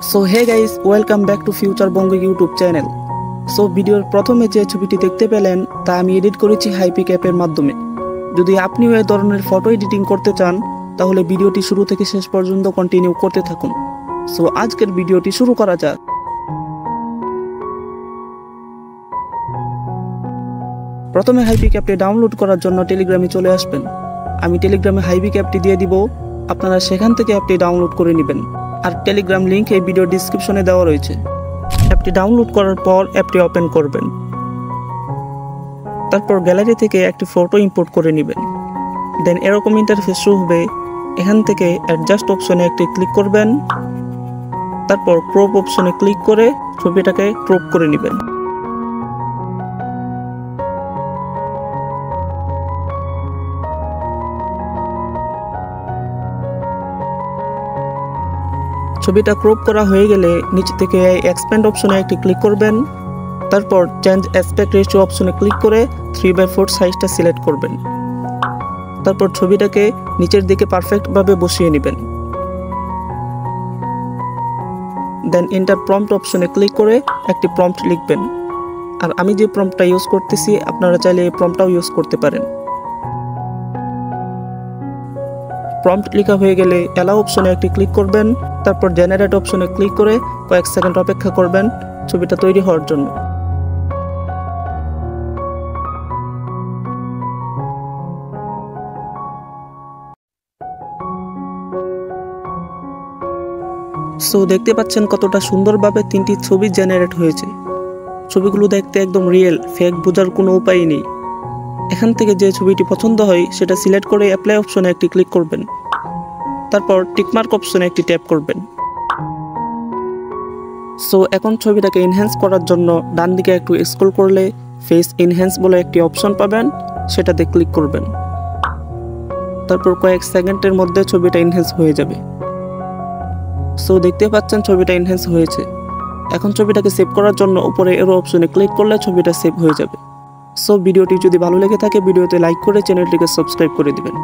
So hey guys, welcome back to future Banga YouTube channel. So ভিডিওর প্রথমে যে ছবিটি দেখতে পেলেন তা আমি এডিট করেছি হাইপিক অ্যাপের মাধ্যমে। যদি আপনিও এই ধরনের ফটো এডিটিং করতে চান তাহলে ভিডিওটি শুরু থেকে শেষ পর্যন্ত কন্টিনিউ করতে থাকুন। সো আজকের ভিডিওটি শুরু করা যাক। প্রথমে হাইপিক অ্যাপটি ডাউনলোড করার জন্য টেলিগ্রামে চলে আসবেন। আমি টেলিগ্রামে হাইপিক অ্যাপটি দিয়ে দিব, আপনারা সেখান থেকে অ্যাপটি ডাউনলোড করে নেবেন। আর টেলিগ্রাম লিংক এই ভিডিও ডিসক্রিপশনে দেওয়া রয়েছে। অ্যাপটি ডাউনলোড করার পর অ্যাপটি ওপেন করবেন। তারপর গ্যালারি থেকে একটি ফটো ইম্পোর্ট করে নেবেন। দেন এরকম ইন্টারফেস শো হবে। এখান থেকে অ্যাডজাস্ট অপশনে একটি ক্লিক করবেন। তারপর ক্রপ অপশনে ক্লিক করে ছবিটাকে ক্রপ করে নেবেন। ছবিটা ক্রপ করা হয়ে গেলে নিচে থেকে এক্সপ্যান্ড অপশনে একটি ক্লিক করবেন। তারপর চেঞ্জ অ্যাসপেক্ট রেশিও অপশনে ক্লিক করে 3/4 সাইজটা সিলেক্ট করবেন। তারপর ছবিটাকে নিচের দিকে পারফেক্টভাবে বসিয়ে নেবেন। দেন এন্টার প্রম্পট অপশনে ক্লিক করে একটি প্রম্পট লিখবেন। আর আমি যে প্রম্পটটা ইউজ করতেছি আপনারা চাইলে এই প্রম্পটটাও ইউজ করতে পারেন। প্রম্পট লেখা হয়ে গেলে অ্যালাউ অপশনে একটি ক্লিক করবেন। তারপর জেনারেট অপশনে ক্লিক করে কয়েক সেকেন্ড অপেক্ষা করবেন ছবিটা তৈরি হওয়ার জন্য। সো দেখতে পাচ্ছেন কতটা সুন্দরভাবে 3টি ছবি জেনারেট হয়েছে। ছবিগুলো দেখতে একদম রিয়েল, ফেক বোঝার কোনো উপায় নেই। এখান থেকে যে ছবিটি পছন্দ হয় সেটা সিলেক্ট করে অ্যাপ্লাই অপশনে একটি ক্লিক করবেন। তারপর টিকমার্ক অপশনে একটি ট্যাপ করবেন। সো এখন ছবিটাকে এনহ্যান্স করার জন্য ডান দিকে একটু স্ক্রল করলে ফেস এনহ্যান্স বলে একটি অপশন পাবেন, সেটাতে ক্লিক করবেন। তারপর কয়েক সেকেন্ডের মধ্যে ছবিটা এনহ্যান্স হয়ে যাবে। সো দেখতে পাচ্ছেন ছবিটা এনহ্যান্স হয়েছে। এখন ছবিটাকে সেভ করার জন্য উপরে এরো অপশনে ক্লিক করলে ছবিটা সেভ হয়ে যাবে। সো ভিডিওটি যদি ভালো লেগে থাকে ভিডিওতে লাইক করে চ্যানেলটিকে সাবস্ক্রাইব করে দিবেন।